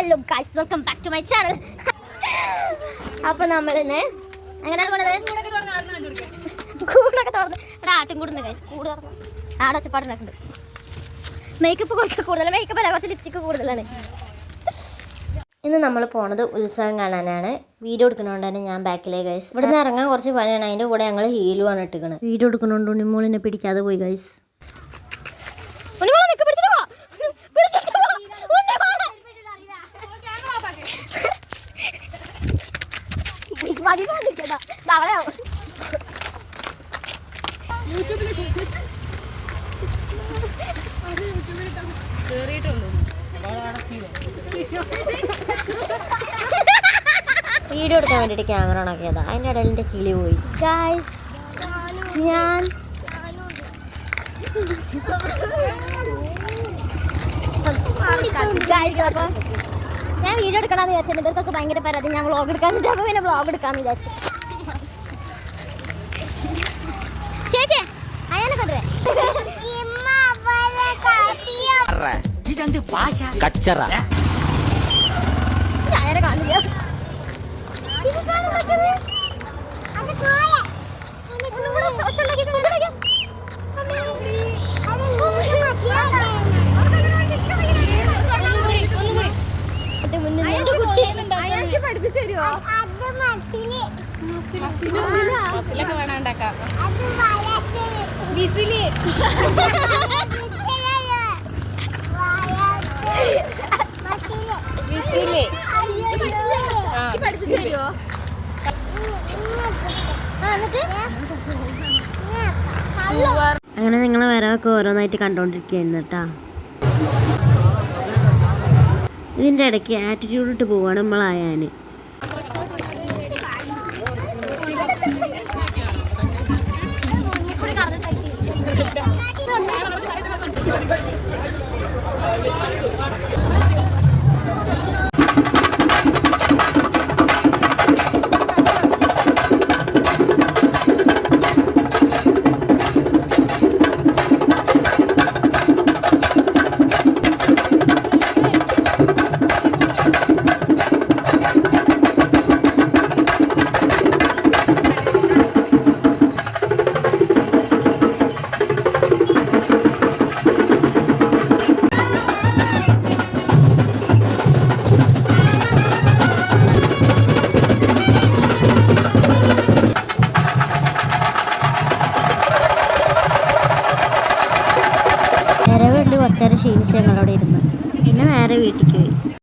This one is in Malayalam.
Hello guys, welcome back to my channel. അപ്പൊ നമ്മളിന്ന് എങ്ങനെയാണ് പോണത്? കൂടൊക്കെ തുറന്ന് ഇവിടെ ആട്ടും കൂടുണ്ട് ഗൈസ്. കൂട് തുറന്നു ആടെ ഒച്ചപ്പാടുണ്ടാക്കുന്നുണ്ട്. മേക്കപ്പ് കുറച്ച് കൂടുതലാണ്, മേക്കപ്പ് അല്ല കുറച്ച് ലിപ്സ്റ്റിക്ക് കൂടുതലാണ്. ഇന്ന് നമ്മൾ പോണത് ഉത്സവം കാണാനാണ്. വീഡിയോ എടുക്കണോണ്ട് തന്നെ ഞാൻ ബാക്കിലേ ഗൈസ്. ഇവിടെ നിന്ന് ഇറങ്ങാൻ കുറച്ച് പണിയാണ്. അതിൻ്റെ കൂടെ ഞങ്ങൾ ഹീലുമാണ് ഇട്ടിക്കണത്. വീഡിയോ എടുക്കണോണ്ട് ഉണ്ണിമോളിനെ പിടിക്കാതെ പോയി ഗൈസ്. വീഡിയോ എടുക്കാൻ വേണ്ടിയിട്ട് ക്യാമറ ഓൺ ആക്കിയതാ. അതിൻ്റെ ഇടയിൽ എൻ്റെ കിളി പോയി ഗൈസ്. ഞാൻ അപ്പം ഞാൻ വീഡിയോ എടുക്കണമെന്ന് വിചാരിച്ചു. ഇവർക്കൊക്കെ ഭയങ്കര പരാതി ഞാൻ വ്ളോഗ് എടുക്കാന്ന് വെച്ചാൽ പിന്നെ വ്ളോഗ് എടുക്കാമെന്ന് വിചാരിച്ചു. ചേച്ചേ അയാനെ കണ്ടേ അയാനെ കാണില്ല. പഠിപ്പിച്ചു തരുമോ? പഠിപ്പിച്ചു തരുമോ? അങ്ങനെ ഞങ്ങൾ വരവൊക്കെ ഓരോന്നായിട്ട് കണ്ടോണ്ടിരിക്കുകയായിരുന്നു കേട്ടാ. ഇതിൻ്റെ ഇടയ്ക്ക് ആറ്റിറ്റ്യൂഡ് ഇട്ട് പോവാണ് നമ്മളായാന്. കുറച്ചേരം ക്ഷീണിച്ച് ഞങ്ങളവിടെ ഇരുന്നു. പിന്നെ നേരെ വീട്ടിലേക്ക് പോയി.